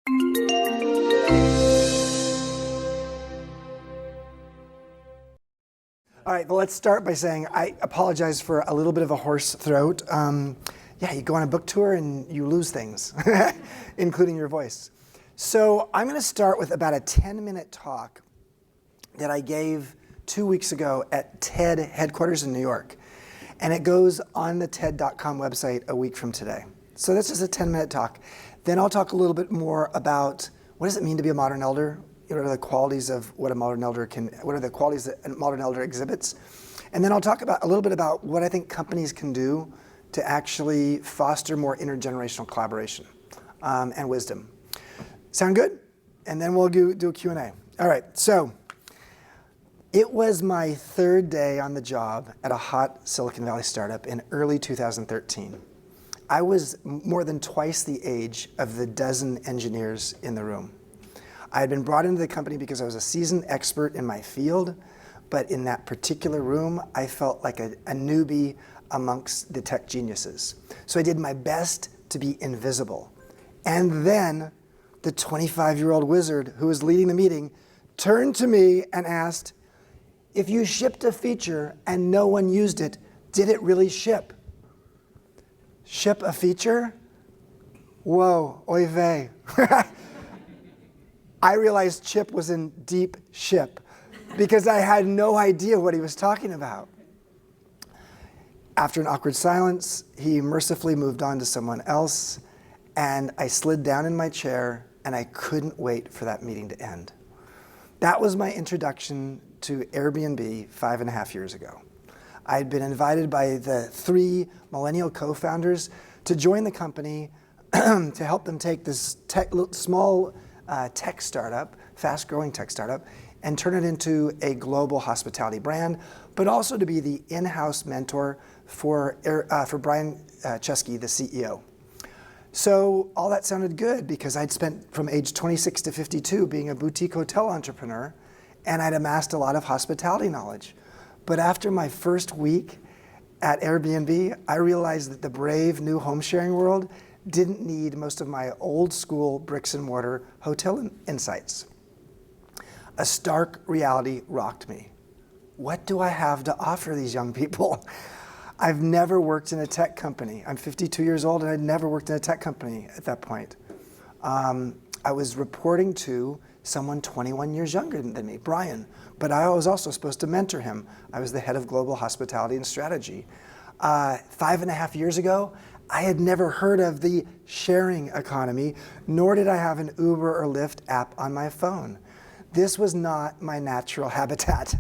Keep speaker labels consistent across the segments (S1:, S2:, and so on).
S1: All right, well, let's start by saying I apologize for a little bit of a hoarse throat. Yeah, you go on a book tour and you lose things, including your voice. So I'm going to start with about a 10-minute talk that I gave 2 weeks ago at TED headquarters in New York. And it goes on the TED.com website a week from today. So that's just a 10-minute talk. Then I'll talk a little bit more about what does it mean to be a modern elder? What are the qualities of what a modern elder what are the qualities that a modern elder exhibits? And then I'll talk about a little bit about what I think companies can do to actually foster more intergenerational collaboration and wisdom. Sound good? And then we'll do a Q&A. All right, so it was my third day on the job at a hot Silicon Valley startup in early 2013. I was more than twice the age of the dozen engineers in the room. I had been brought into the company because I was a seasoned expert in my field, but in that particular room, I felt like a newbie amongst the tech geniuses. So I did my best to be invisible. And then the 25-year-old wizard who was leading the meeting turned to me and asked, if you shipped a feature and no one used it, did it really ship? Ship a feature? Whoa, oy vey. I realized Chip was in deep ship because I had no idea what he was talking about. After an awkward silence, he mercifully moved on to someone else, and I slid down in my chair, and I couldn't wait for that meeting to end. That was my introduction to Airbnb 5.5 years ago. I had been invited by the 3 millennial co-founders to join the company to help them take this small tech startup, fast-growing tech startup, and turn it into a global hospitality brand, but also to be the in-house mentor for Brian Chesky, the CEO. So all that sounded good because I'd spent from age 26 to 52 being a boutique hotel entrepreneur, and I'd amassed a lot of hospitality knowledge. But after my first week at Airbnb, I realized that the brave new home sharing world didn't need most of my old school bricks and mortar hotel insights. A stark reality rocked me. What do I have to offer these young people? I've never worked in a tech company. I'm 52 years old and I'd never worked in a tech company at that point. I was reporting to someone 21 years younger than me, Brian, but I was also supposed to mentor him. I was the head of global hospitality and strategy. 5.5 years ago, I had never heard of the sharing economy, nor did I have an Uber or Lyft app on my phone. This was not my natural habitat.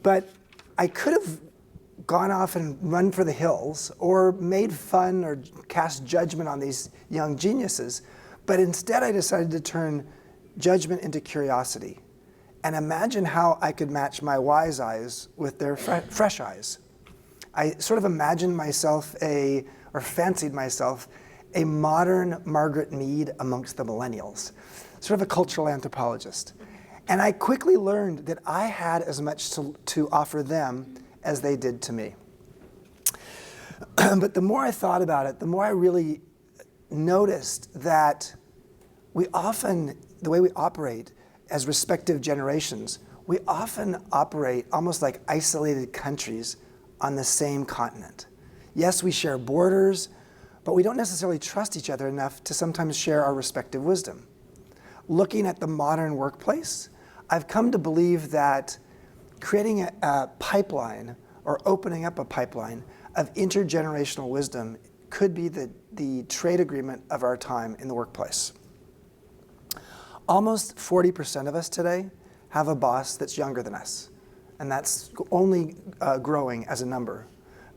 S1: But I could have gone off and run for the hills or made fun or cast judgment on these young geniuses. But instead, I decided to turn judgment into curiosity and imagine how I could match my wise eyes with their fresh eyes. I sort of imagined myself or fancied myself a modern Margaret Mead amongst the millennials, sort of a cultural anthropologist. And I quickly learned that I had as much to offer them as they did to me. But the more I thought about it, the more I really noticed that the way we operate as respective generations, we often operate almost like isolated countries on the same continent. Yes, we share borders, but we don't necessarily trust each other enough to sometimes share our respective wisdom. Looking at the modern workplace, I've come to believe that creating a pipeline or opening up a pipeline of intergenerational wisdom could be the trade agreement of our time in the workplace. Almost 40% of us today have a boss that's younger than us, and that's only growing as a number.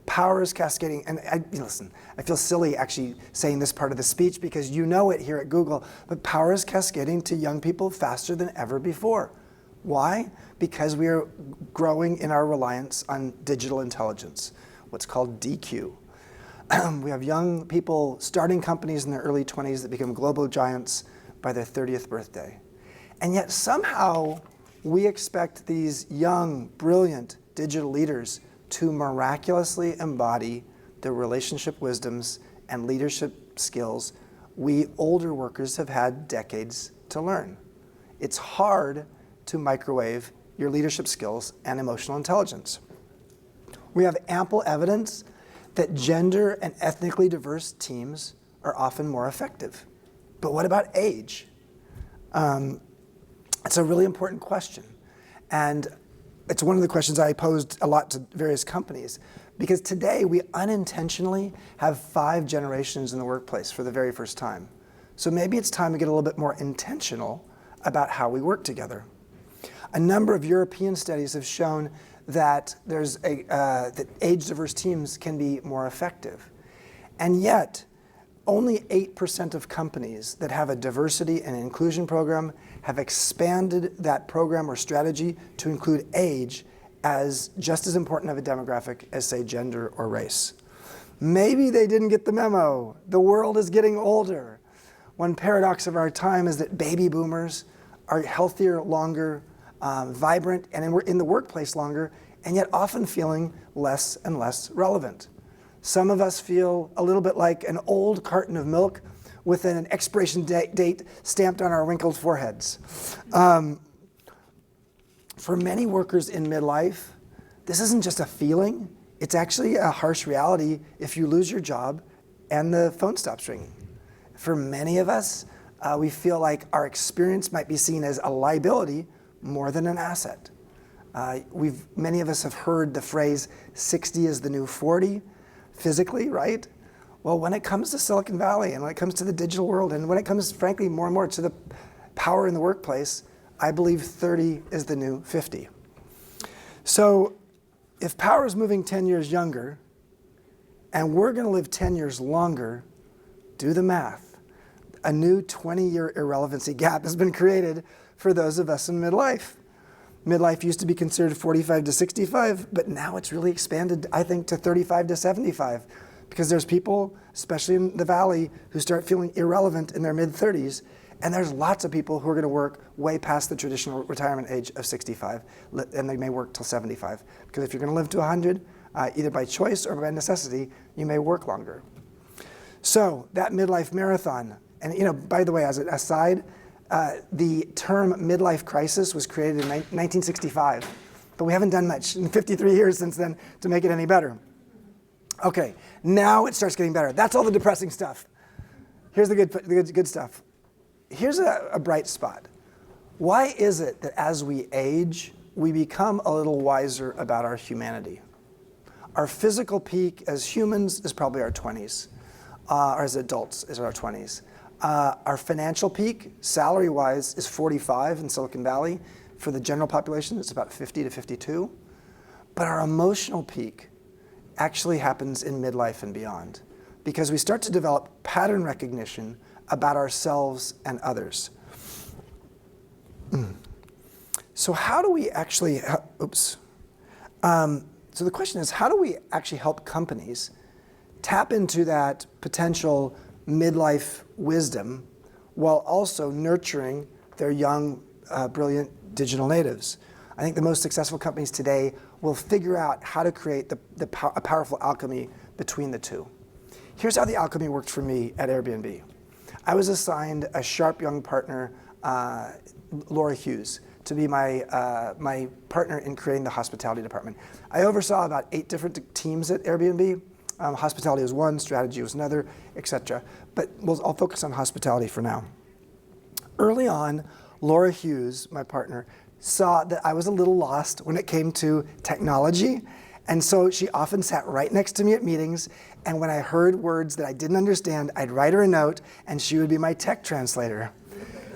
S1: Power is cascading, and listen, I feel silly actually saying this part of the speech because you know it here at Google, but power is cascading to young people faster than ever before. Why? Because we are growing in our reliance on digital intelligence, what's called DQ. We have young people starting companies in their early 20s that become global giants by their 30th birthday. And yet somehow we expect these young, brilliant digital leaders to miraculously embody the relationship wisdoms and leadership skills we older workers have had decades to learn. It's hard to microwave your leadership skills and emotional intelligence. We have ample evidence that gender and ethnically diverse teams are often more effective. But what about age? It's a really important question. And it's one of the questions I posed a lot to various companies, because today we unintentionally have 5 generations in the workplace for the very first time. So maybe it's time to get a little bit more intentional about how we work together. A number of European studies have shown that that age-diverse teams can be more effective. And yet, only 8% of companies that have a diversity and inclusion program have expanded that program or strategy to include age as just as important of a demographic as, say, gender or race. Maybe they didn't get the memo. The world is getting older. One paradox of our time is that baby boomers are healthier, longer, vibrant, and we're in the workplace longer, and yet often feeling less and less relevant. Some of us feel a little bit like an old carton of milk with an expiration date stamped on our wrinkled foreheads. For many workers in midlife, this isn't just a feeling, it's actually a harsh reality if you lose your job and the phone stops ringing. For many of us, we feel like our experience might be seen as a liability more than an asset. Many of us have heard the phrase, 60 is the new 40, physically, right? Well, when it comes to Silicon Valley and when it comes to the digital world and when it comes, frankly, more and more to the power in the workplace, I believe 30 is the new 50. So if power is moving 10 years younger and we're going to live 10 years longer, do the math. A new 20-year irrelevancy gap has been created for those of us in midlife. Midlife used to be considered 45 to 65, but now it's really expanded, I think, to 35 to 75, because there's people, especially in the Valley, who start feeling irrelevant in their mid-30s, and there's lots of people who are going to work way past the traditional retirement age of 65, and they may work till 75, because if you're going to live to 100, either by choice or by necessity, you may work longer. So that midlife marathon, and by the way, as an aside, the term midlife crisis was created in 1965, but we haven't done much in 53 years since then to make it any better. Okay, now it starts getting better. That's all the depressing stuff. Here's the good stuff. Here's a bright spot. Why is it that as we age, we become a little wiser about our humanity? Our physical peak as humans is probably our 20s, or as adults is our 20s. Our financial peak, salary-wise, is 45 in Silicon Valley. For the general population, it's about 50 to 52. But our emotional peak actually happens in midlife and beyond, because we start to develop pattern recognition about ourselves and others. So how do we actually, so the question is, how do we actually help companies tap into that potential midlife wisdom while also nurturing their young, brilliant digital natives? I think the most successful companies today will figure out how to create a powerful alchemy between the two. Here's how the alchemy worked for me at Airbnb. I was assigned a sharp young partner, Laura Hughes, to be my partner in creating the hospitality department. I oversaw about 8 different teams at Airbnb. Hospitality was one, strategy was another, etc. But I'll focus on hospitality for now. Early on, Laura Hughes, my partner, saw that I was a little lost when it came to technology. And so she often sat right next to me at meetings. And when I heard words that I didn't understand, I'd write her a note and she would be my tech translator.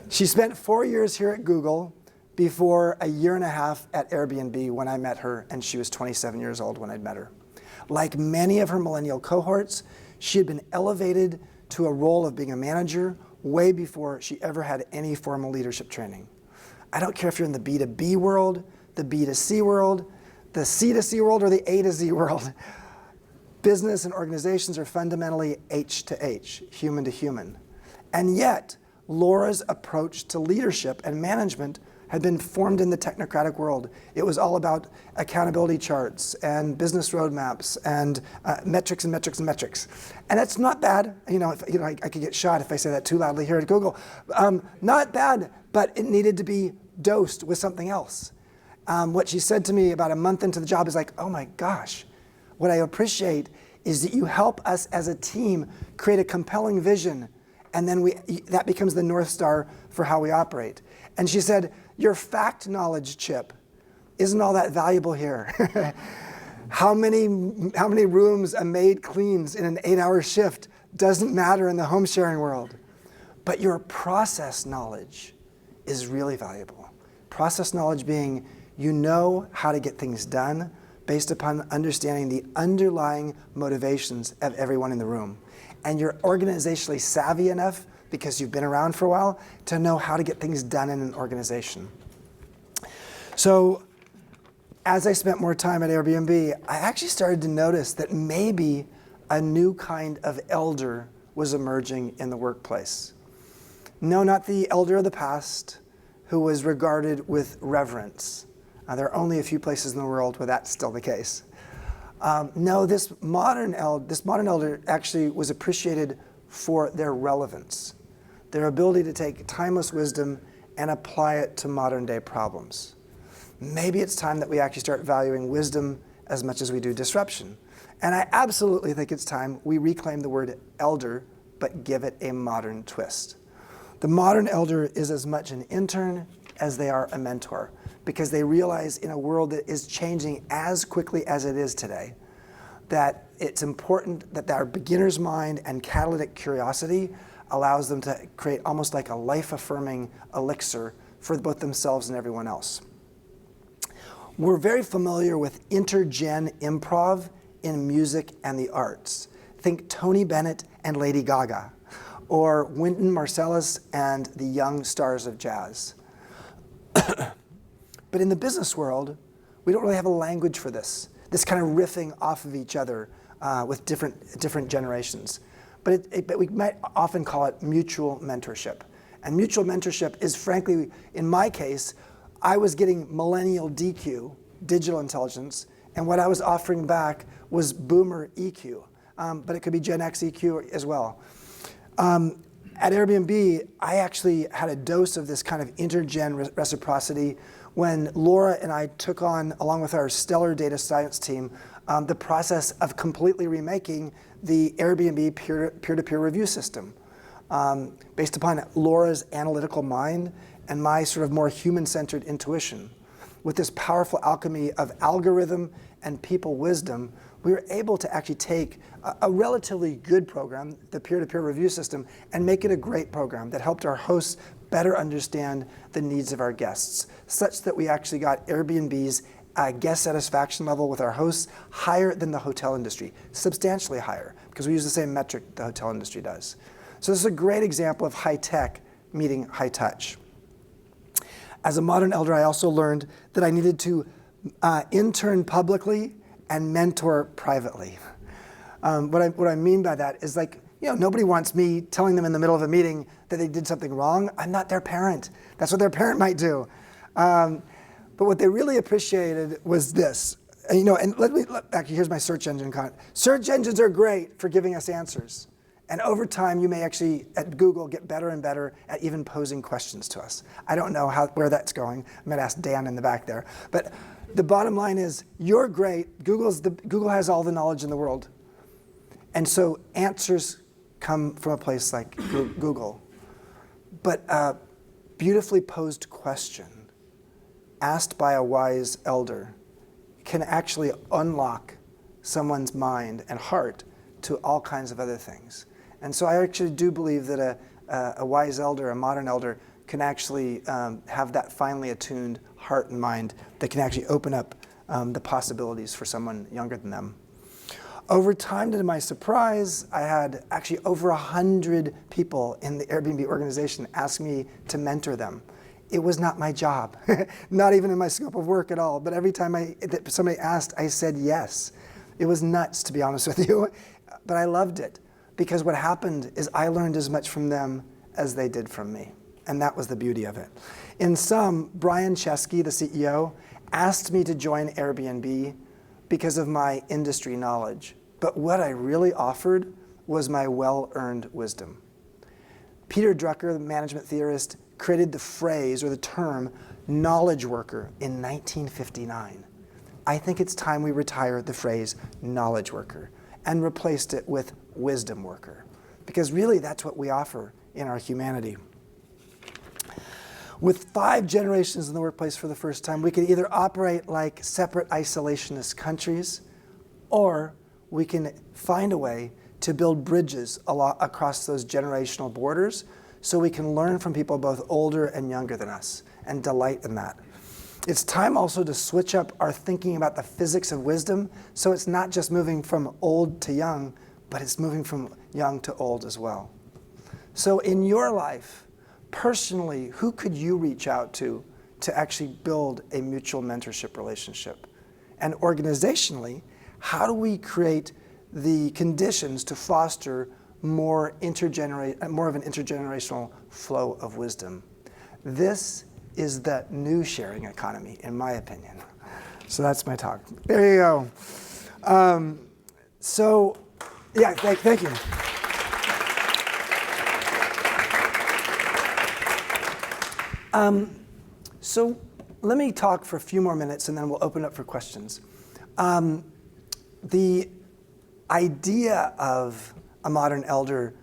S1: She spent 4 years here at Google before a year and a half at Airbnb when I met her, and she was 27 years old when I'd met her. Like many of her millennial cohorts, she had been elevated to a role of being a manager way before she ever had any formal leadership training. I don't care if you're in the B2B world, the B2C world, the C2C world, or the A to Z world. Business and organizations are fundamentally H to H, human to human. And yet, Laura's approach to leadership and management had been formed in the technocratic world. It was all about accountability charts and business roadmaps and metrics and metrics and metrics. And that's not bad. I could get shot if I say that too loudly here at Google. Not bad, but it needed to be dosed with something else. What she said to me about a month into the job is like, oh my gosh, what I appreciate is that you help us as a team create a compelling vision, and then that becomes the North Star for how we operate. And she said, your fact knowledge, Chip, isn't all that valuable here. How many rooms a maid cleans in an 8-hour shift doesn't matter in the home sharing world. But your process knowledge is really valuable. Process knowledge being, you know how to get things done based upon understanding the underlying motivations of everyone in the room. And you're organizationally savvy enough, because you've been around for a while, to know how to get things done in an organization. So as I spent more time at Airbnb, I actually started to notice that maybe a new kind of elder was emerging in the workplace. No, not the elder of the past who was regarded with reverence. There are only a few places in the world where that's still the case. No, this modern elder actually was appreciated for their relevance, their ability to take timeless wisdom and apply it to modern day problems. Maybe it's time that we actually start valuing wisdom as much as we do disruption. And I absolutely think it's time we reclaim the word elder, but give it a modern twist. The modern elder is as much an intern as they are a mentor, because they realize in a world that is changing as quickly as it is today, that it's important that our beginner's mind and catalytic curiosity allows them to create almost like a life-affirming elixir for both themselves and everyone else. We're very familiar with intergen improv in music and the arts. Think Tony Bennett and Lady Gaga, or Wynton Marsalis and the young stars of jazz. But in the business world, we don't really have a language for this kind of riffing off of each other with different generations. But we might often call it mutual mentorship. And mutual mentorship is, frankly, in my case, I was getting millennial DQ, digital intelligence, and what I was offering back was boomer EQ, but it could be Gen X EQ as well. At Airbnb, I actually had a dose of this kind of intergen reciprocity when Laura and I took on, along with our stellar data science team, the process of completely remaking the Airbnb peer-to-peer review system. Based upon Laura's analytical mind and my sort of more human-centered intuition. With this powerful alchemy of algorithm and people wisdom, we were able to actually take a relatively good program, the peer-to-peer review system, and make it a great program that helped our hosts better understand the needs of our guests, such that we actually got Airbnb's guest satisfaction level with our hosts higher than the hotel industry, substantially higher, because we use the same metric the hotel industry does. So this is a great example of high tech meeting high touch. As a modern elder, I also learned that I needed to intern publicly and mentor privately. What I mean by that is, like, nobody wants me telling them in the middle of a meeting that they did something wrong. I'm not their parent. That's what their parent might do. But what they really appreciated was this. And actually, here's my search engine comment. Search engines are great for giving us answers. And over time, you may actually, at Google, get better and better at even posing questions to us. I don't know where that's going. I might ask Dan in the back there. But the bottom line is, you're great. Google has all the knowledge in the world. And so answers come from a place like Google. But a beautifully posed question asked by a wise elder can actually unlock someone's mind and heart to all kinds of other things. And so I actually do believe that a wise elder, a modern elder, can actually have that finely attuned heart and mind that can actually open up the possibilities for someone younger than them. Over time, to my surprise, I had actually over 100 people in the Airbnb organization ask me to mentor them. It was not my job, not even in my scope of work at all. But every time somebody asked, I said yes. It was nuts, to be honest with you, but I loved it. Because what happened is I learned as much from them as they did from me. And that was the beauty of it. In sum, Brian Chesky, the CEO, asked me to join Airbnb because of my industry knowledge. But what I really offered was my well-earned wisdom. Peter Drucker, the management theorist, created the phrase or the term knowledge worker in 1959. I think it's time we retire the phrase knowledge worker and replaced it with wisdom worker, because really that's what we offer in our humanity. With 5 generations in the workplace for the first time, we can either operate like separate isolationist countries, or we can find a way to build bridges across those generational borders so we can learn from people both older and younger than us and delight in that. It's time also to switch up our thinking about the physics of wisdom, so it's not just moving from old to young, but it's moving from young to old as well. So in your life, personally, who could you reach out to actually build a mutual mentorship relationship? And organizationally, how do we create the conditions to foster more of an intergenerational flow of wisdom? This is the new sharing economy, in my opinion. So that's my talk. There you go. Thank you. So let me talk for a few more minutes and then we'll open up for questions. The idea of a modern elder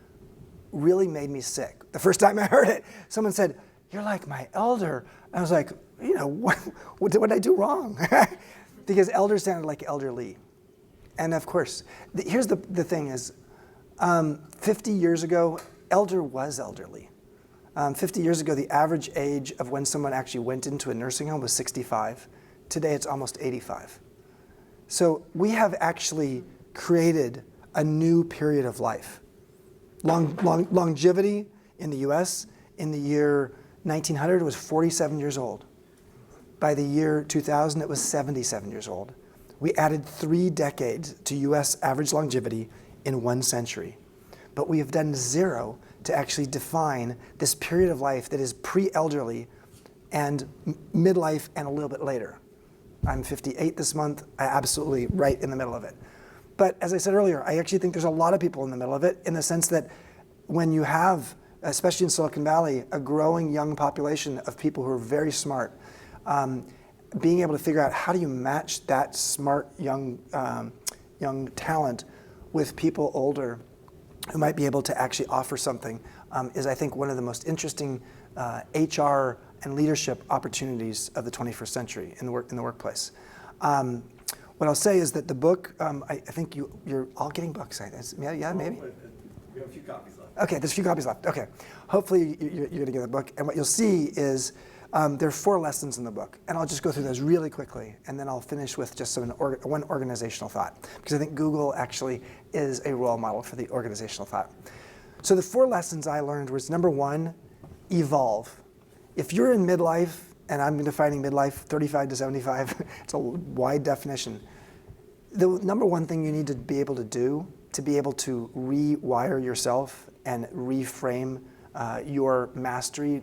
S1: really made me sick. The first time I heard it, someone said, "You're like my elder." I was like, what did I do wrong? Because elder sounded like elderly. And of course, here's the thing is, 50 years ago, elder was elderly. 50 years ago, the average age of when someone actually went into a nursing home was 65. Today, it's almost 85. So we have actually created a new period of life. Longevity in the US in the year 1900 was 47 years old. By the year 2000, it was 77 years old. We added 3 decades to US average longevity in 1 century. But we have done 0 to actually define this period of life that is pre-elderly and midlife and a little bit later. I'm 58 this month, absolutely right in the middle of it. But as I said earlier, I actually think there's a lot of people in the middle of it, in the sense that when you have, especially in Silicon Valley, a growing young population of people who are very smart, being able to figure out how do you match that smart young talent with people older who might be able to actually offer something is, I think, one of the most interesting HR and leadership opportunities of the 21st century in the workplace. What I'll say is that the book, I think you're all getting books. Yeah, maybe?
S2: We have a few copies left.
S1: Okay, there's a few copies left. Okay. Hopefully you're going to get the book. And what you'll see is there are 4 lessons in the book. And I'll just go through those really quickly. And then I'll finish with just one organizational thought. Because I think Google actually is a role model for the organizational thought. So the 4 lessons I learned was, number 1, evolve. If you're in midlife, and I'm defining midlife 35 to 75, it's a wide definition. The number 1 thing you need to be able to do to be able to rewire yourself and reframe your mastery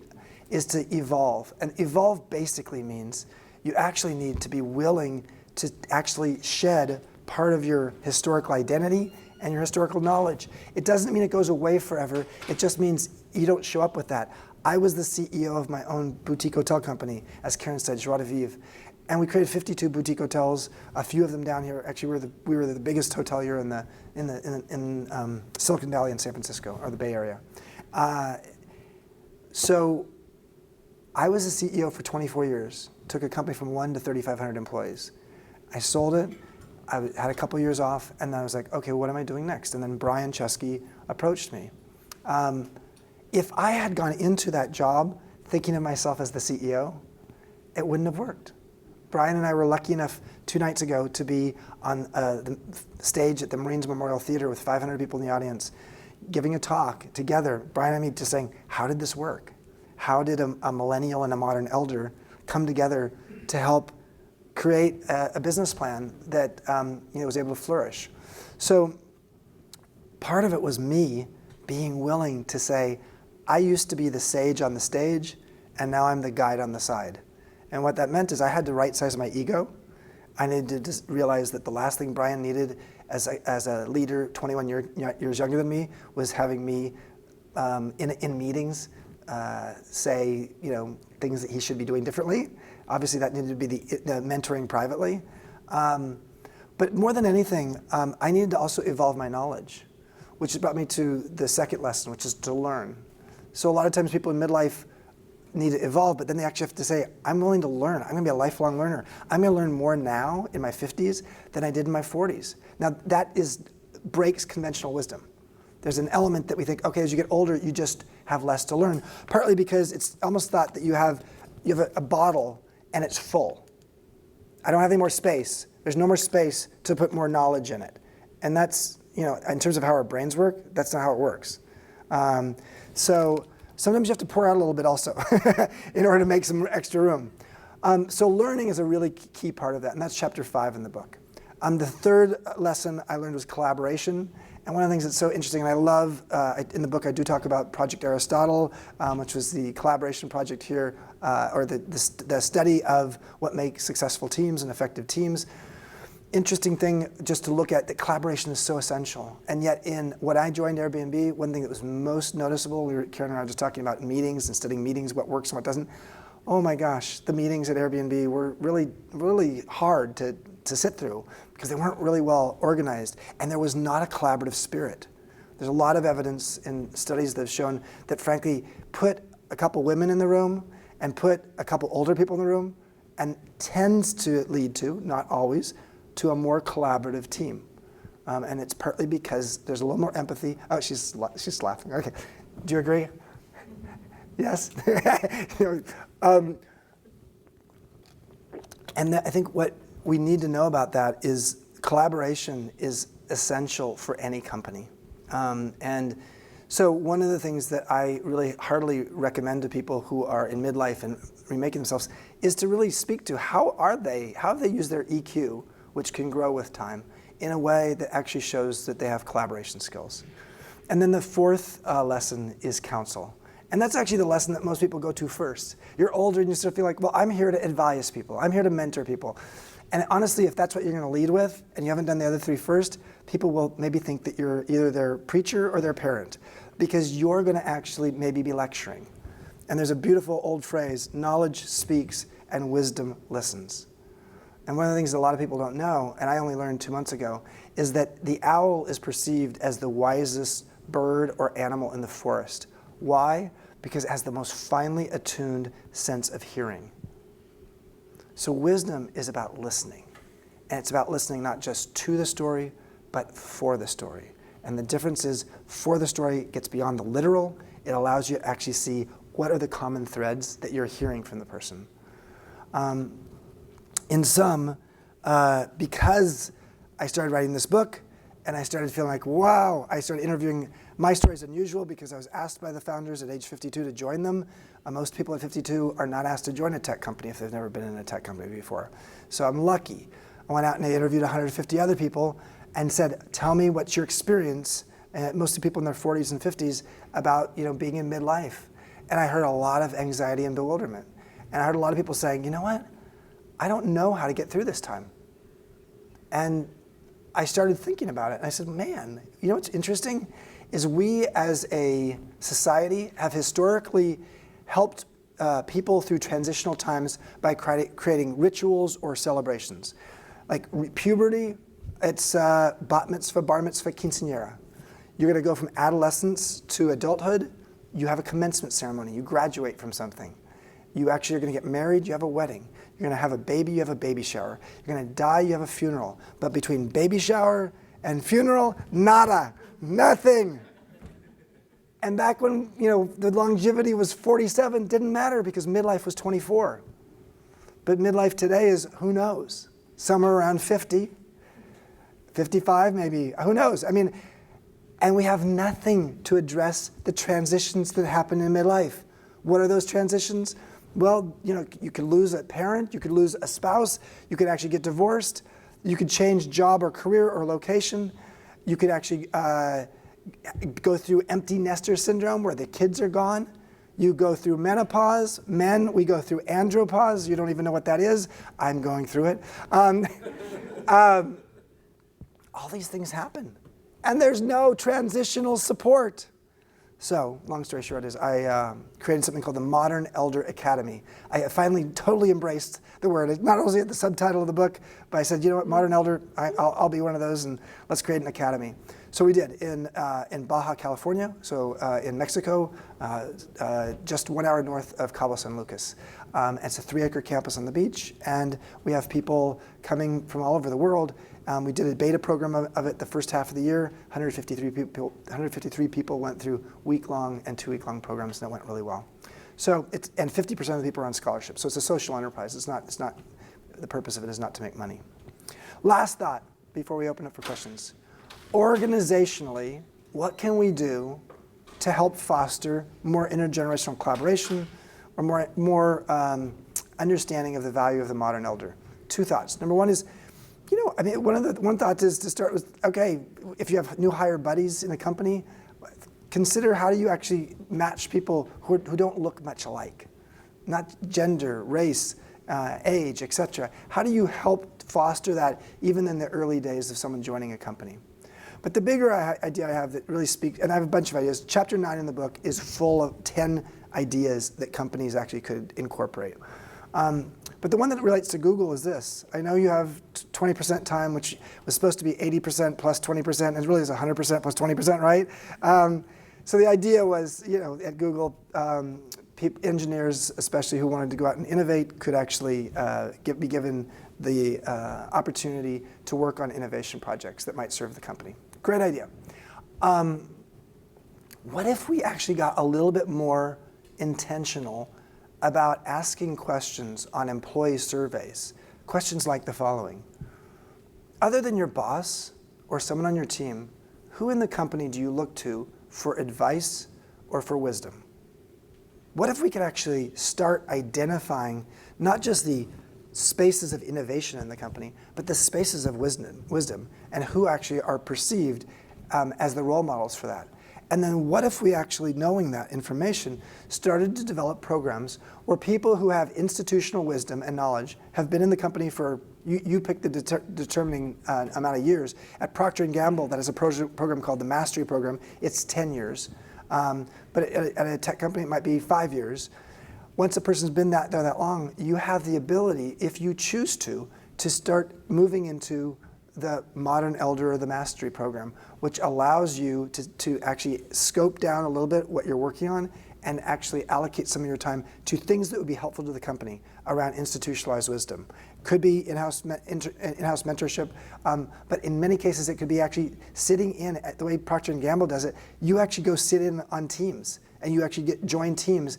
S1: is to evolve. And evolve basically means you actually need to be willing to actually shed part of your historical identity and your historical knowledge. It doesn't mean it goes away forever. It just means you don't show up with that. I was the CEO of my own boutique hotel company, as Karen said, Joie de Vivre. And we created 52 boutique hotels, a few of them down here. Actually, we were the biggest hotelier in Silicon Valley and San Francisco, or the Bay Area. So I was the CEO for 24 years, took a company from 1 to 3,500 employees. I sold it, I had a couple years off, and then I was like, okay, what am I doing next? And then Brian Chesky approached me. If I had gone into that job thinking of myself as the CEO, it wouldn't have worked. Brian and I were lucky enough 2 nights ago to be on the stage at the Marines Memorial Theater with 500 people in the audience, giving a talk together, Brian and me, just saying, how did this work? How did a millennial and a modern elder come together to help create a business plan that was able to flourish? So part of it was me being willing to say, I used to be the sage on the stage, and now I'm the guide on the side. And what that meant is I had to right-size my ego. I needed to just realize that the last thing Brian needed as a leader, 21 years younger than me, was having me in meetings say things that he should be doing differently. Obviously, that needed to be the mentoring privately. But more than anything, I needed to also evolve my knowledge, which brought me to the second lesson, which is to learn. So a lot of times people in midlife need to evolve, but then they actually have to say, I'm willing to learn. I'm going to be a lifelong learner. I'm going to learn more now in my 50s than I did in my 40s. Now, that breaks conventional wisdom. There's an element that we think, okay, as you get older, you just have less to learn, partly because it's almost thought that you have a bottle and it's full. I don't have any more space. There's no more space to put more knowledge in it. And that's, in terms of how our brains work, that's not how it works. So sometimes you have to pour out a little bit also in order to make some extra room. So learning is a really key part of that, and that's chapter 5 in the book. The third lesson I learned was collaboration. And one of the things that's so interesting, and I love, in the book I do talk about Project Aristotle, which was the collaboration project here, or the study of what makes successful teams and effective teams. Interesting thing just to look at, that collaboration is so essential. And yet when I joined Airbnb, one thing that was most noticeable, Karen and I were just talking about meetings and studying meetings, what works and what doesn't. Oh my gosh, the meetings at Airbnb were really, really hard to sit through because they weren't really well organized, and there was not a collaborative spirit. There's a lot of evidence in studies that have shown that, frankly, put a couple women in the room and put a couple older people in the room, and tends to lead to, not always, to a more collaborative team. And it's partly because there's a little more empathy. Oh, she's laughing. Okay, do you agree? Yes? And I think what we need to know about that is collaboration is essential for any company. And so one of the things that I really heartily recommend to people who are in midlife and remaking themselves is to really speak to how have they used their EQ, which can grow with time, in a way that actually shows that they have collaboration skills. And then the fourth lesson is counsel. And that's actually the lesson that most people go to first. You're older and you sort of feel like, well, I'm here to advise people. I'm here to mentor people. And honestly, if that's what you're going to lead with, and you haven't done the other three first, people will maybe think that you're either their preacher or their parent, because you're going to actually maybe be lecturing. And there's a beautiful old phrase, knowledge speaks and wisdom listens. And one of the things that a lot of people don't know, and I only learned 2 months ago, is that the owl is perceived as the wisest bird or animal in the forest. Why? Because it has the most finely attuned sense of hearing. So wisdom is about listening. And it's about listening not just to the story, but for the story. And the difference is, for the story gets beyond the literal. It allows you to actually see what are the common threads that you're hearing from the person. In sum, because I started writing this book, and I started feeling like, wow, I started interviewing. My story is unusual because I was asked by the founders at age 52 to join them. Most people at 52 are not asked to join a tech company if they've never been in a tech company before. So I'm lucky. I went out and I interviewed 150 other people and said, tell me what's your experience, and most of the people in their 40s and 50s, about being in midlife. And I heard a lot of anxiety and bewilderment. And I heard a lot of people saying, you know what? I don't know how to get through this time. And I started thinking about it, and I said, man, you know what's interesting is we as a society have historically helped people through transitional times by creating rituals or celebrations. Like puberty, it's bat mitzvah, bar mitzvah, quinceañera. You're going to go from adolescence to adulthood, you have a commencement ceremony, you graduate from something. You actually are going to get married, you have a wedding. You're going to have a baby, you have a baby shower. You're going to die, you have a funeral. But between baby shower and funeral, nada, nothing. And back when the longevity was 47, didn't matter because midlife was 24. But midlife today is, who knows, somewhere around 50, 55 maybe, who knows? And we have nothing to address the transitions that happen in midlife. What are those transitions? Well, you could lose a parent, you could lose a spouse, you could actually get divorced, you could change job or career or location, you could actually go through empty nester syndrome where the kids are gone. You go through menopause. Men, we go through andropause. You don't even know what that is. I'm going through it. All these things happen. And there's no transitional support. So, long story short is I created something called the Modern Elder Academy. I finally totally embraced the word. Not only the subtitle of the book, but I said, you know what, Modern Elder, I'll be one of those, and let's create an academy. So we did in Baja California, so in Mexico, just 1 hour north of Cabo San Lucas. It's a 3-acre campus on the beach, and we have people coming from all over the world. We did a beta program of it the first half of the year. 153 people went through week-long and 2-week-long programs, and it went really well. So and 50% of the people are on scholarship. So it's a social enterprise. It's not. The purpose of it is not to make money. Last thought before we open up for questions. Organizationally, what can we do to help foster more intergenerational collaboration or more understanding of the value of the modern elder? 2 thoughts. Number one is, one thought is to start with, okay, if you have new hire buddies in a company, consider how do you actually match people who don't look much alike, not gender, race, age, etc. How do you help foster that even in the early days of someone joining a company? But the bigger idea I have that really speaks, and I have a bunch of ideas. Chapter 9 in the book is full of 10 ideas that companies actually could incorporate. But the one that relates to Google is this. I know you have 20% time, which was supposed to be 80% plus 20%, and it really is 100% plus 20%, right? So the idea was, at Google, engineers, especially who wanted to go out and innovate, could actually be given the opportunity to work on innovation projects that might serve the company. Great idea. What if we actually got a little bit more intentional about asking questions on employee surveys? Questions like the following. Other than your boss or someone on your team, who in the company do you look to for advice or for wisdom? What if we could actually start identifying not just the spaces of innovation in the company, but the spaces of wisdom and who actually are perceived as the role models for that? And then what if we actually, knowing that information, started to develop programs where people who have institutional wisdom and knowledge have been in the company for, you pick the determining amount of years. At Procter & Gamble, that is a program called the Mastery Program. It's 10 years. But at a tech company, it might be 5 years. Once a person's been there that long, you have the ability, if you choose to start moving into the Modern Elder or the Mastery Program, which allows you to actually scope down a little bit what you're working on and actually allocate some of your time to things that would be helpful to the company around institutionalized wisdom. Could be in-house mentorship, but in many cases it could be actually sitting in, the way Procter & Gamble does it, you actually go sit in on teams and you actually join teams,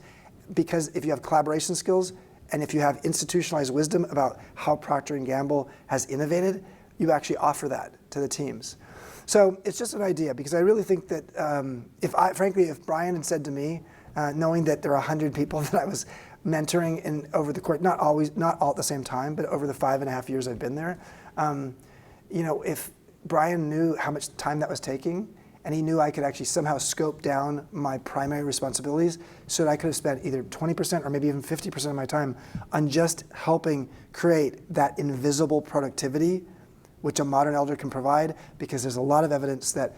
S1: because if you have collaboration skills and if you have institutionalized wisdom about how Procter & Gamble has innovated, you actually offer that to the teams. So it's just an idea, because I really think that if Brian had said to me, knowing that there are 100 people that I was mentoring over the course, not all at the same time, but over the 5.5 years I've been there, if Brian knew how much time that was taking, and he knew I could actually somehow scope down my primary responsibilities so that I could have spent either 20% or maybe even 50% of my time on just helping create that invisible productivity which a modern elder can provide, because there's a lot of evidence that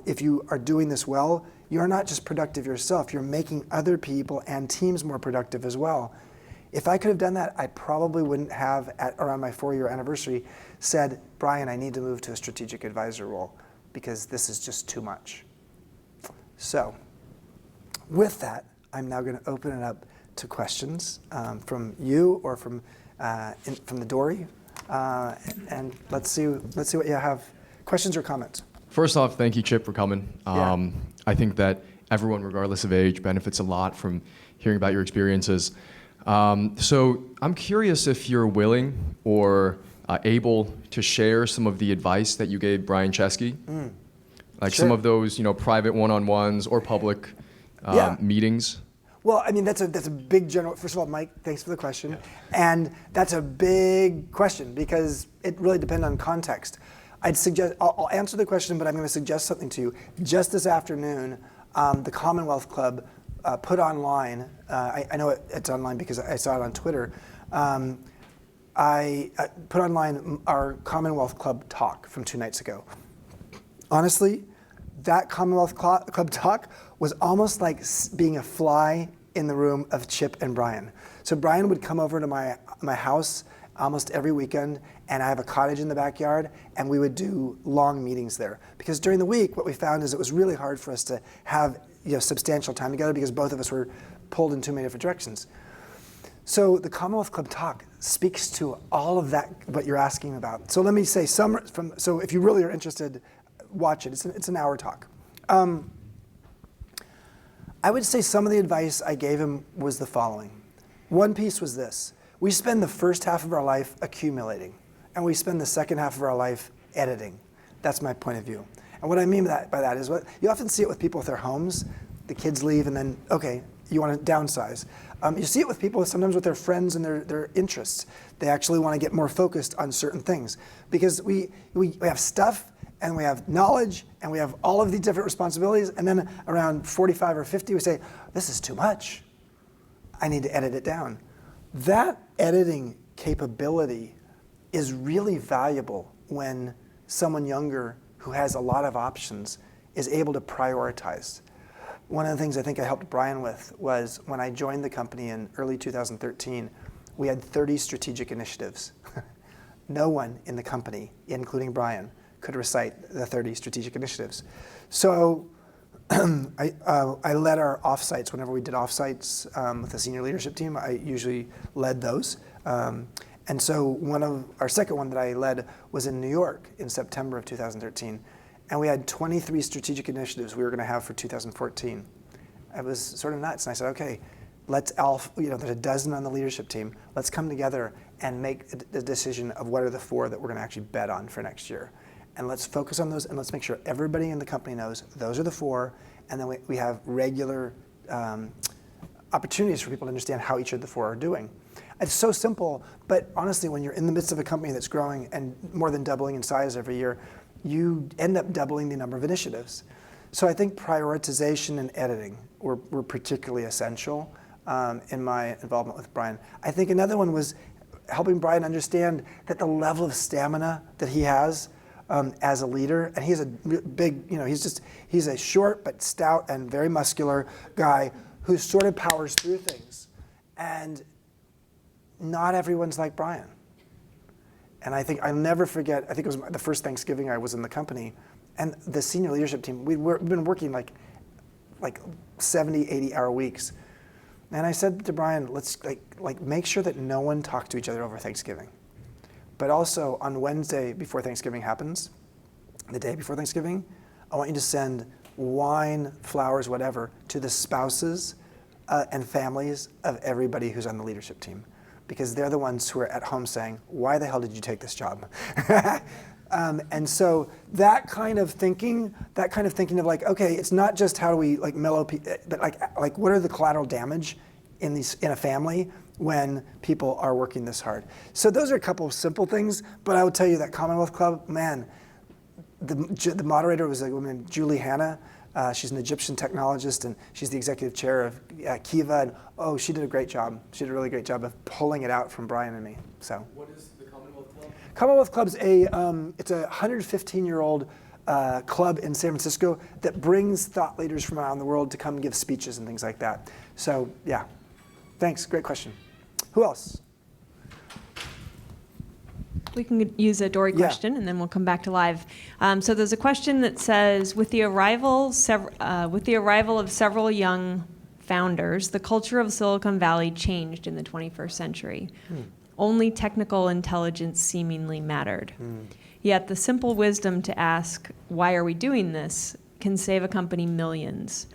S1: if you are doing this well, you're not just productive yourself, you're making other people and teams more productive as well. If I could have done that, I probably wouldn't have, at around my 4-year anniversary, said, Brian, I need to move to a strategic advisor role, because this is just too much. So, with that, I'm now going to open it up to questions from you or from the Dory, and let's see what you have. Questions or comments?
S3: First off, thank you, Chip, for coming.
S1: Yeah.
S3: I think that everyone, regardless of age, benefits a lot from hearing about your experiences. So I'm curious if you're willing or able to share some of the advice that you gave Brian Chesky, like
S1: Sure.
S3: some of those, private one-on-ones or public meetings.
S1: Well, I mean, that's a big general. First of all, Mike, thanks for the question, and that's a big question because it really depends on context. I'll answer the question, but I'm going to suggest something to you. Just this afternoon, the Commonwealth Club put online, I know it's online because I saw it on Twitter, I put online our Commonwealth Club talk from 2 nights ago. Honestly, that Commonwealth Club talk was almost like being a fly in the room of Chip and Brian. So Brian would come over to my house almost every weekend, and I have a cottage in the backyard, and we would do long meetings there. Because during the week, what we found is it was really hard for us to have substantial time together because both of us were pulled in too many different directions. So the Commonwealth Club talk speaks to all of that, what you're asking about. So let me say so if you really are interested, watch it. It's an hour talk. I would say some of the advice I gave him was the following. One piece was this. We spend the first half of our life accumulating, and we spend the second half of our life editing. That's my point of view. And what I mean by that is you often see it with people with their homes. The kids leave, and then, okay, you want to downsize. You see it with people sometimes with their friends and their interests. They actually want to get more focused on certain things because we have stuff and we have knowledge and we have all of these different responsibilities, and then around 45 or 50 we say, this is too much. I need to edit it down. That editing capability is really valuable when someone younger who has a lot of options is able to prioritize. One of the things I think I helped Brian with was when I joined the company in early 2013, we had 30 strategic initiatives. No one in the company, including Brian, could recite the 30 strategic initiatives. So I led our offsites. Whenever we did offsites with the senior leadership team, I usually led those. And so our second one that I led was in New York in September of 2013. And we had 23 strategic initiatives we were going to have for 2014. I was sort of nuts. And I said, okay, there's a dozen on the leadership team. Let's come together and make a decision of what are the 4 that we're going to actually bet on for next year. And let's focus on those, and let's make sure everybody in the company knows those are the 4, and then we have regular opportunities for people to understand how each of the 4 are doing. It's so simple, but honestly, when you're in the midst of a company that's growing and more than doubling in size every year, you end up doubling the number of initiatives. So I think prioritization and editing were particularly essential in my involvement with Brian. I think another one was helping Brian understand that the level of stamina that he has as a leader, and he's a big, he's a short but stout and very muscular guy who sort of powers through things. And not everyone's like Brian. And I think I'll never forget, I think it was the first Thanksgiving I was in the company, and the senior leadership team, we've been working like 70, 80-hour weeks. And I said to Brian, let's make sure that no one talks to each other over Thanksgiving. But also on Wednesday before Thanksgiving happens, the day before Thanksgiving, I want you to send wine, flowers, whatever, to the spouses and families of everybody who's on the leadership team. Because they're the ones who are at home saying, why the hell did you take this job? And so that kind of thinking of like, okay, it's not just how do we mellow people, but like what are the collateral damage in a family when people are working this hard? So those are a couple of simple things, but I will tell you that Commonwealth Club, man, the moderator was a woman, Julie Hanna. She's an Egyptian technologist, and she's the executive chair of Kiva. And she did a great job. She did a really great job of pulling it out from Brian and me. So.
S3: What is the Commonwealth Club?
S1: Commonwealth Club's it's a 115-year-old club in San Francisco that brings thought leaders from around the world to come give speeches and things like that. So yeah, thanks. Great question. Who else?
S4: We can use a Dory question, and then we'll come back to live. So there's a question that says, with the arrival of several young founders, the culture of Silicon Valley changed in the 21st century. Only technical intelligence seemingly mattered. Yet the simple wisdom to ask, why are we doing this, can save a company millions.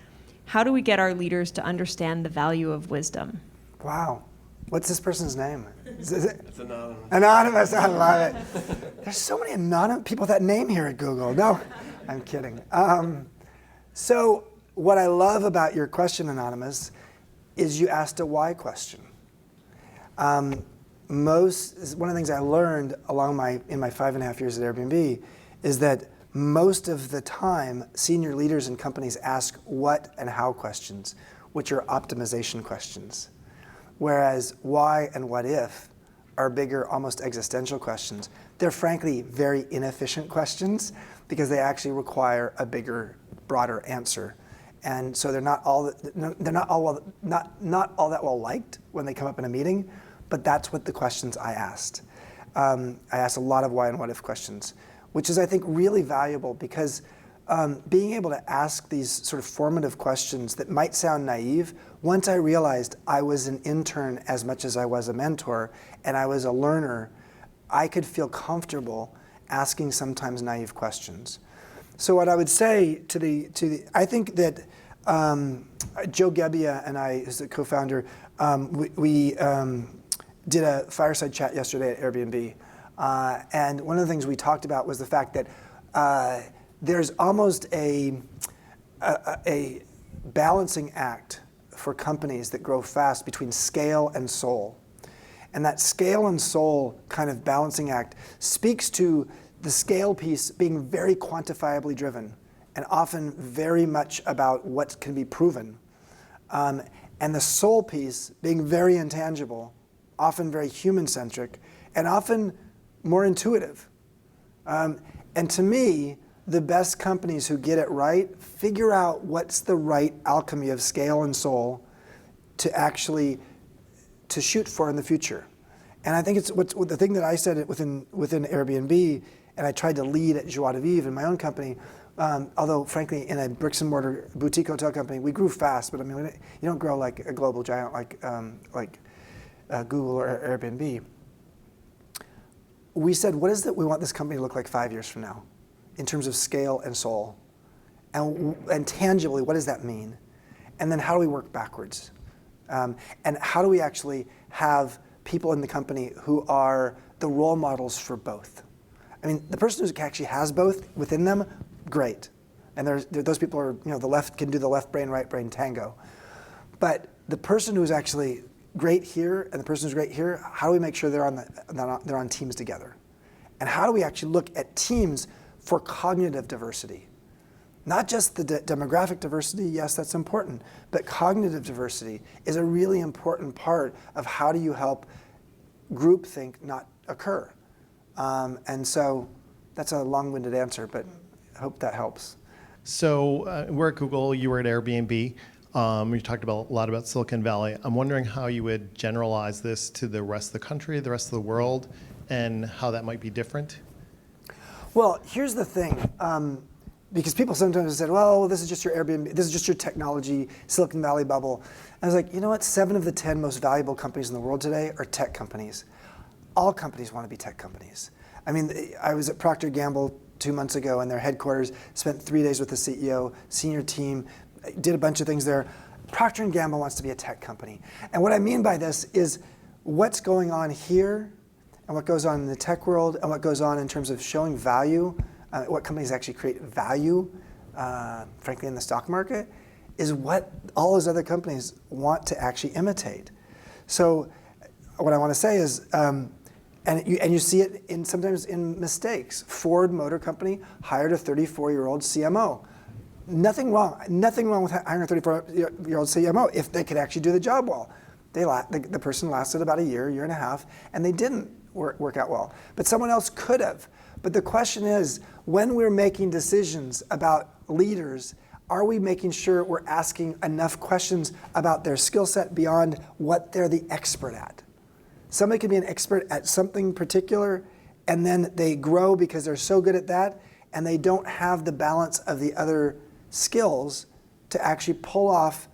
S4: How do we get our leaders to understand the value of wisdom?
S1: Wow. What's this person's name?
S2: It's anonymous.
S1: Anonymous, I love it. There's so many anonymous people with that name here at Google. No, I'm kidding. So what I love about your question, Anonymous, is you asked a why question. One of the things I learned in my 5.5 years at Airbnb is that most of the time, senior leaders in companies ask what and how questions, which are optimization questions. Whereas why and what if are bigger, almost existential questions. They're frankly very inefficient questions because they actually require a bigger, broader answer. And so they're not all that well liked when they come up in a meeting, but that's what the questions I asked. I asked a lot of why and what if questions, which is, I think, really valuable because being able to ask these sort of formative questions that might sound naive, once I realized I was an intern as much as I was a mentor and I was a learner, I could feel comfortable asking sometimes naive questions. So what I would say I think that Joe Gebbia and I, who's the co-founder, we did a fireside chat yesterday at Airbnb. And one of the things we talked about was the fact that there's almost a balancing act for companies that grow fast between scale and soul. And that scale and soul kind of balancing act speaks to the scale piece being very quantifiably driven and often very much about what can be proven. And the soul piece being very intangible, often very human-centric, and often more intuitive. And to me, the best companies who get it right figure out what's the right alchemy of scale and soul to actually to shoot for in the future. And I think it's the thing that I said within Airbnb, and I tried to lead at Joie de Vivre in my own company, although frankly in a bricks and mortar boutique hotel company, we grew fast, but I mean, you don't grow like a global giant like Google or Airbnb. We said, what is it we want this company to look like 5 years from now in terms of scale and soul? And tangibly, what does that mean? And then how do we work backwards? And how do we actually have people in the company who are the role models for both? I mean, the person who actually has both within them, great. And those people are, the left can do the left brain, right brain tango. But the person who's actually great here and the person who's great here, how do we make sure they're on teams together? And how do we actually look at teams for cognitive diversity? Not just the demographic diversity, yes, that's important, but cognitive diversity is a really important part of how do you help groupthink not occur. And so that's a long-winded answer, but I hope that helps.
S5: So we're at Google, you were at Airbnb. You talked a lot about Silicon Valley. I'm wondering how you would generalize this to the rest of the country, the rest of the world, and how that might be different.
S1: Well, here's the thing. Because people sometimes have said, well, this is just your Airbnb, this is just your technology, Silicon Valley bubble. And I was like, you know what? 7 of the 10 most valuable companies in the world today are tech companies. All companies want to be tech companies. I mean, I was at Procter & Gamble 2 months ago, and their headquarters, spent 3 days with the CEO, senior team, did a bunch of things there. Procter & Gamble wants to be a tech company. And what I mean by this is what's going on here and what goes on in the tech world and what goes on in terms of showing value, what companies actually create value, frankly, in the stock market, is what all those other companies want to actually imitate. So what I want to say is, and you see it sometimes in mistakes. Ford Motor Company hired a 34-year-old CMO. Nothing wrong with hiring a 34-year-old CMO if they could actually do the job well. The person lasted about a year and a half, and they didn't work out well. But someone else could have. But the question is, when we're making decisions about leaders, are we making sure we're asking enough questions about their skill set beyond what they're the expert at? Somebody can be an expert at something particular, and then they grow because they're so good at that, and they don't have the balance of the other skills to actually pull off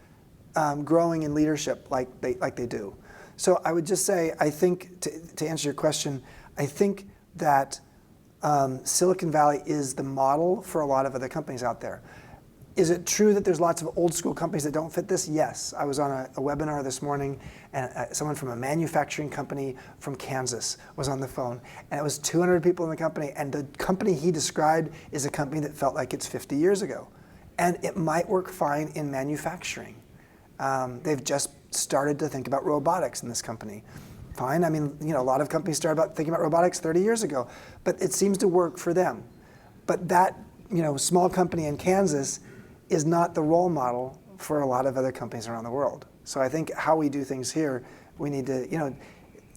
S1: growing in leadership like they do. So I would just say, I think, to answer your question, I think that Silicon Valley is the model for a lot of other companies out there. Is it true that there's lots of old school companies that don't fit this? Yes. I was on a webinar this morning, and someone from a manufacturing company from Kansas was on the phone, and it was 200 people in the company, and the company he described is a company that felt like it's 50 years ago. And it might work fine in manufacturing. They've just started to think about robotics in this company. Fine, I mean, a lot of companies started thinking about robotics 30 years ago, but it seems to work for them. But that small company in Kansas is not the role model for a lot of other companies around the world. So I think how we do things here, we need to,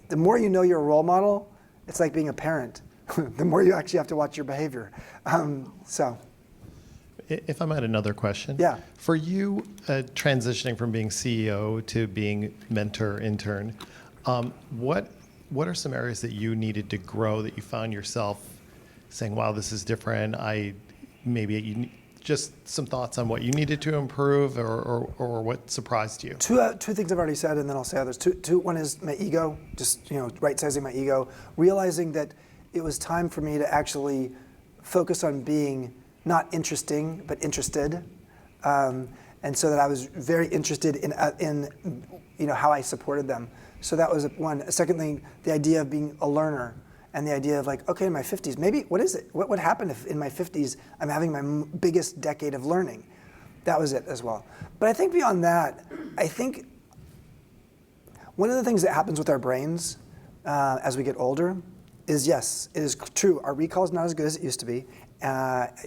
S1: the more you know you're a role model, it's like being a parent. The more you actually have to watch your behavior. So.
S5: If I might, another question.
S1: Yeah.
S5: For you, transitioning from being CEO to being mentor, intern, what are some areas that you needed to grow that you found yourself saying, wow, this is different? Just some thoughts on what you needed to improve or what surprised you?
S1: Two things I've already said, and then I'll say others. One is my ego, just right-sizing my ego, realizing that it was time for me to actually focus on being not interesting, but interested. And so that I was very interested in how I supported them. So that was one. Second thing, the idea of being a learner and the idea of like, okay, in my 50s, maybe, what is it? What would happen if in my 50s I'm having my biggest decade of learning? That was it as well. But I think beyond that, I think one of the things that happens with our brains as we get older is, yes, it is true, our recall is not as good as it used to be.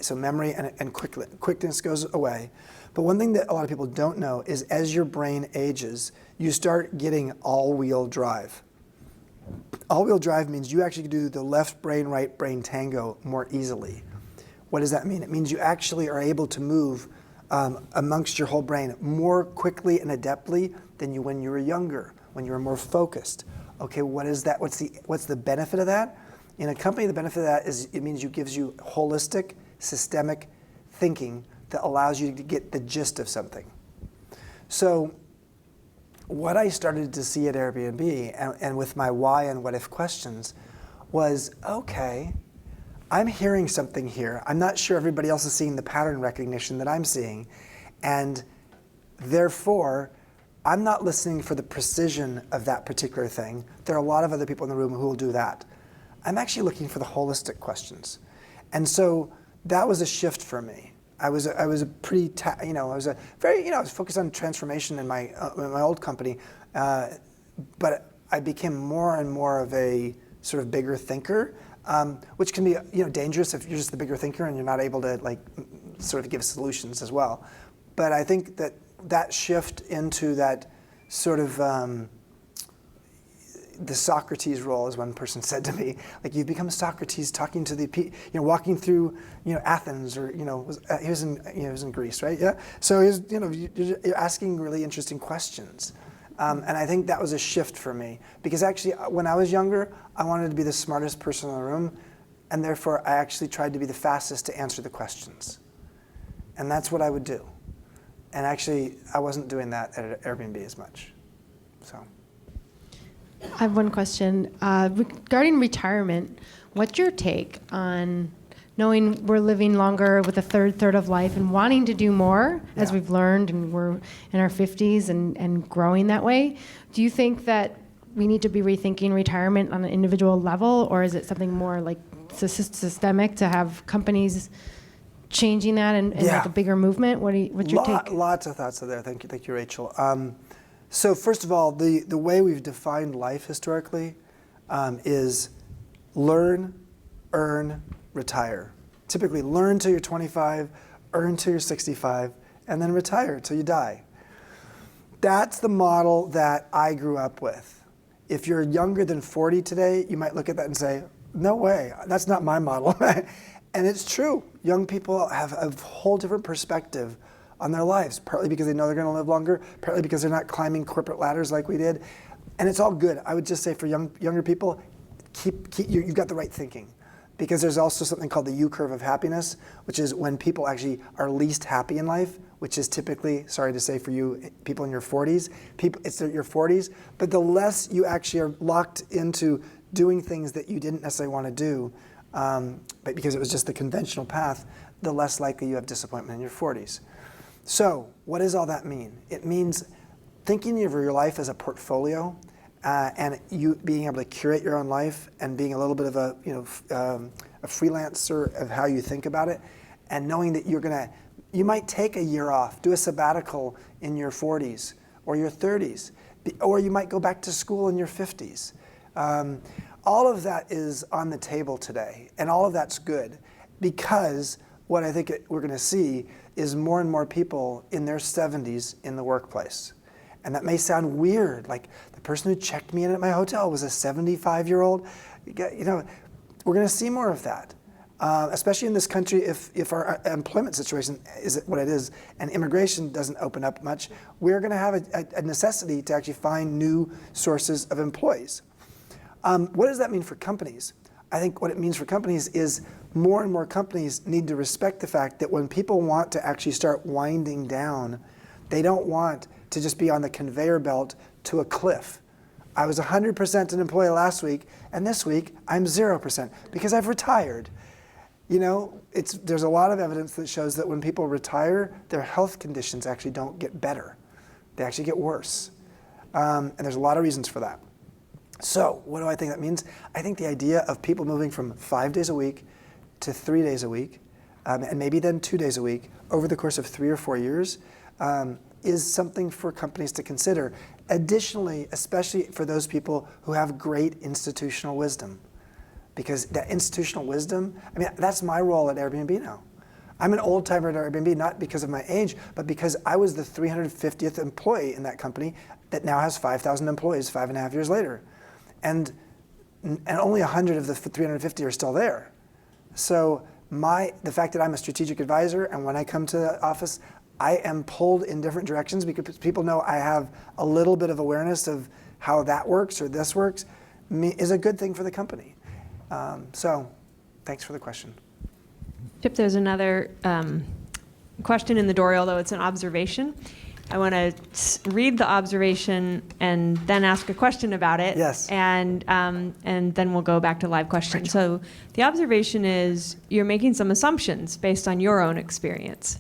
S1: So memory and quickness goes away. But one thing that a lot of people don't know is as your brain ages, you start getting all-wheel drive. All-wheel drive means you actually do the left brain, right brain tango more easily. What does that mean? It means you actually are able to move amongst your whole brain more quickly and adeptly than when you were younger, when you were more focused. Okay, what is that? What's the benefit of that? In a company, the benefit of that is it means it gives you holistic, systemic thinking that allows you to get the gist of something. So what I started to see at Airbnb and with my why and what if questions was, okay, I'm hearing something here. I'm not sure everybody else is seeing the pattern recognition that I'm seeing. And therefore, I'm not listening for the precision of that particular thing. There are a lot of other people in the room who will do that. I'm actually looking for the holistic questions. And so that was a shift for me. I was a pretty, I was a very, I was focused on transformation in my old company, but I became more and more of a sort of bigger thinker, which can be, dangerous if you're just the bigger thinker and you're not able to sort of give solutions as well. But I think that shift into that sort of the Socrates role, as one person said to me, like you've become Socrates talking to the walking through Athens, or he was in Greece, right? Yeah. So you're asking really interesting questions, and I think that was a shift for me because actually when I was younger, I wanted to be the smartest person in the room, and therefore I actually tried to be the fastest to answer the questions, and that's what I would do. And actually, I wasn't doing that at Airbnb as much, so.
S6: I have one question. Regarding retirement, what's your take on knowing we're living longer with a third of life and wanting to do more as we've learned and we're in our 50s and growing that way? Do you think that we need to be rethinking retirement on an individual level, or is it something more like systemic to have companies changing that and like a bigger movement? What's your take?
S1: Lots of thoughts there. Thank you, Rachel. So first of all, the way we've defined life historically is learn, earn, retire. Typically learn till you're 25, earn till you're 65, and then retire till you die. That's the model that I grew up with. If you're younger than 40 today, you might look at that and say, no way, that's not my model. And it's true. Young people have a whole different perspective on their lives, partly because they know they're going to live longer, partly because they're not climbing corporate ladders like we did. And it's all good. I would just say for younger people, you've got the right thinking. Because there's also something called the U-curve of happiness, which is when people actually are least happy in life, which is typically, sorry to say for you, people in your 40s, it's your 40s, but the less you actually are locked into doing things that you didn't necessarily want to do, but because it was just the conventional path, the less likely you have disappointment in your 40s. So what does all that mean? It means thinking of your life as a portfolio, and you being able to curate your own life and being a little bit of a freelancer of how you think about it, and knowing that you might take a year off, do a sabbatical in your 40s or your 30s, or you might go back to school in your 50s. All of that is on the table today, and all of that's good. because what I think we're going to see is more and more people in their 70s in the workplace. And that may sound weird, like the person who checked me in at my hotel was a 75-year-old. You know, we're going to see more of that, especially in this country if our employment situation is what it is and immigration doesn't open up much. We're going to have a necessity to actually find new sources of employees. What does that mean for companies? I think what it means for companies is more and more companies need to respect the fact that when people want to actually start winding down, they don't want to just be on the conveyor belt to a cliff. I was 100% an employee last week, and this week I'm 0% because I've retired. You know, there's a lot of evidence that shows that when people retire, their health conditions actually don't get better. They actually get worse. And there's a lot of reasons for that. So what do I think that means? I think the idea of people moving from 5 days a week to 3 days a week, and maybe then 2 days a week over the course of 3 or 4 years, is something for companies to consider. Additionally, especially for those people who have great institutional wisdom. Because that institutional wisdom, I mean, that's my role at Airbnb now. I'm an old timer at Airbnb, not because of my age, but because I was the 350th employee in that company that now has 5,000 employees 5.5 years later. And only 100 of the 350 are still there. So the fact that I'm a strategic advisor and when I come to the office, I am pulled in different directions because people know I have a little bit of awareness of how that works or this works, is a good thing for the company. So thanks for the question.
S4: Chip, there's another question in the dory, although it's an observation. I want to read the observation and then ask a question about it.
S1: Yes.
S4: And then we'll go back to live questions. So the observation is you're making some assumptions based on your own experience.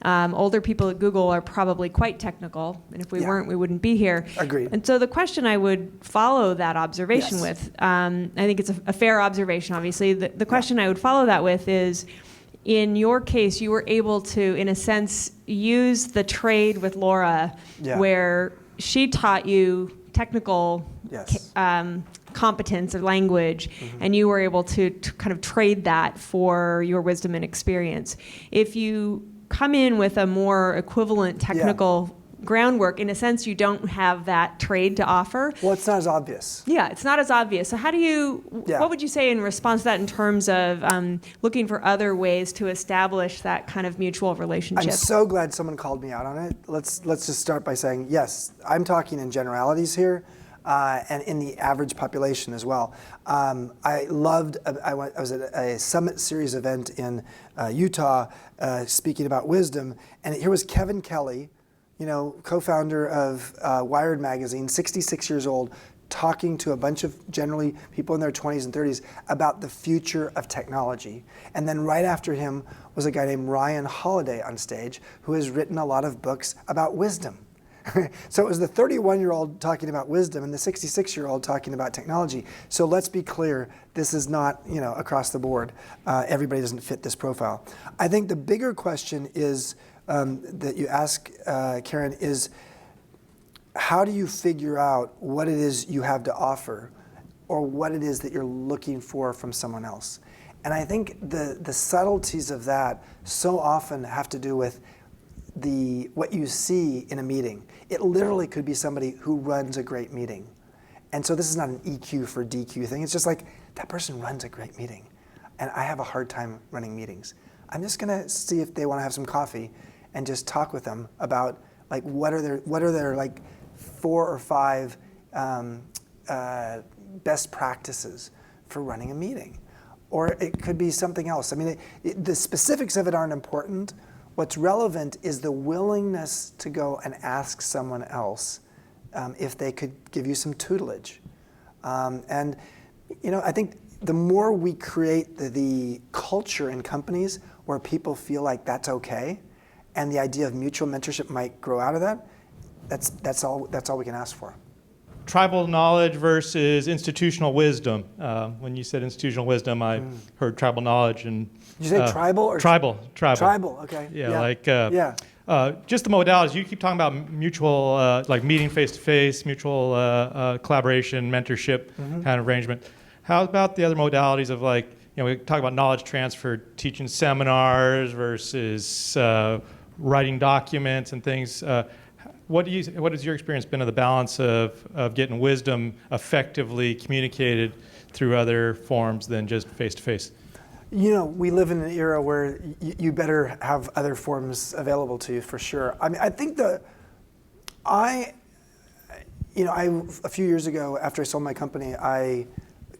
S4: Older people at Google are probably quite technical, and if we weren't, we wouldn't be here.
S1: Agreed.
S4: And so the question I would follow that observation
S1: Yes.
S4: with, I think it's a fair observation, obviously. The question I would follow that with is, in your case, you were able to, in a sense, use the trade with Laura, where she taught you technical
S1: Yes.
S4: competence or language, and you were able to kind of trade that for your wisdom and experience. If you come in with a more equivalent technical groundwork, in a sense, you don't have that trade to offer.
S1: Well, it's not as obvious.
S4: Yeah, it's not as obvious. So how do you, what would you say in response to that in terms of looking for other ways to establish that kind of mutual relationship?
S1: I'm so glad someone called me out on it. Let's just start by saying, yes, I'm talking in generalities here. And in the average population as well. I was at a Summit Series event in Utah speaking about wisdom, and here was Kevin Kelly, co-founder of Wired magazine, 66 years old, talking to a bunch of generally people in their 20s and 30s about the future of technology. And then right after him was a guy named Ryan Holiday on stage who has written a lot of books about wisdom. So it was the 31-year-old talking about wisdom and the 66-year-old talking about technology. So let's be clear, this is not across the board. Everybody doesn't fit this profile. I think the bigger question is that you ask, Karen, is how do you figure out what it is you have to offer or what it is that you're looking for from someone else? And I think the subtleties of that so often have to do with what you see in a meeting. It literally could be somebody who runs a great meeting. And so this is not an EQ for DQ thing. It's just like, that person runs a great meeting. And I have a hard time running meetings. I'm just gonna see if they wanna have some coffee and just talk with them about like what are their like 4 or 5 best practices for running a meeting. Or it could be something else. I mean, the specifics of it aren't important. What's relevant is the willingness to go and ask someone else if they could give you some tutelage. And I think the more we create the culture in companies where people feel like that's okay, and the idea of mutual mentorship might grow out of that, that's all we can ask for.
S7: Tribal knowledge versus institutional wisdom. When you said institutional wisdom, I heard tribal knowledge and.
S1: Did you say tribal or
S7: tribal?
S1: Tribal. Okay.
S7: Just the modalities. You keep talking about mutual, like meeting face to face, mutual collaboration, mentorship kind of arrangement. How about the other modalities of like we talk about knowledge transfer, teaching seminars versus writing documents and things. What has your experience been of the balance of getting wisdom effectively communicated through other forms than just face-to-face?
S1: We live in an era where you better have other forms available to you for sure. I mean, I think a few years ago, after I sold my company, I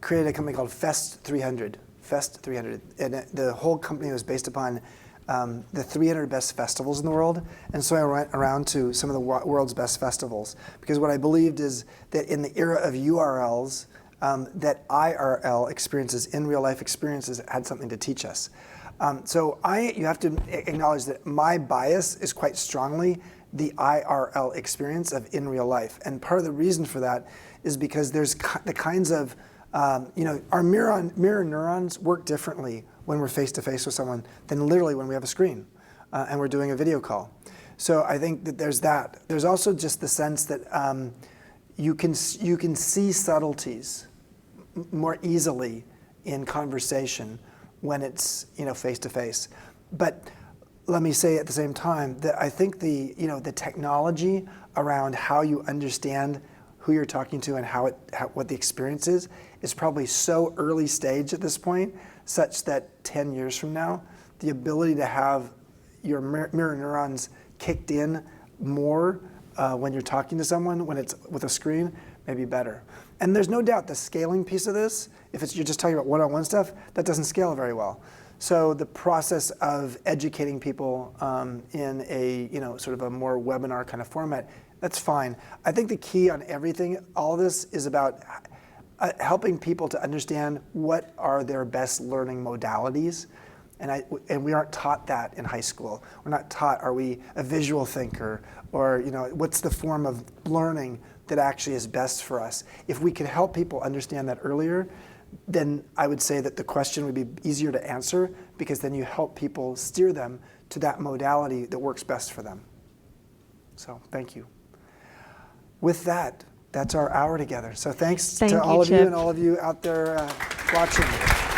S1: created a company called Fest 300. And the whole company was based upon the 300 best festivals in the world. And so I went around to some of the world's best festivals, because what I believed is that in the era of URLs, that IRL experiences, in real life experiences, had something to teach us. So you have to acknowledge that my bias is quite strongly the IRL experience of in real life. And part of the reason for that is because there's the kinds of, our mirror neurons work differently when we're face to face with someone than literally when we have a screen and we're doing a video call. So I think that there's that. There's also just the sense that you can see subtleties more easily in conversation when it's face to face. But let me say at the same time that I think the technology around how you understand who you're talking to and what the experience is probably so early stage at this point, such that 10 years from now, the ability to have your mirror neurons kicked in more when you're talking to someone, when it's with a screen, may be better. And there's no doubt the scaling piece of this, if you're just talking about one-on-one stuff, that doesn't scale very well. So the process of educating people in a sort of a more webinar kind of format, that's fine. I think the key on everything, all of this, is about helping people to understand what are their best learning modalities. And we aren't taught that in high school. We're not taught, are we a visual thinker? Or what's the form of learning that actually is best for us? If we could help people understand that earlier, then I would say that the question would be easier to answer, because then you help people steer them to that modality that works best for them. So thank you. With that, that's our hour together. So thank
S4: you,
S1: to all of you
S4: Chip.
S1: and all of you out there watching.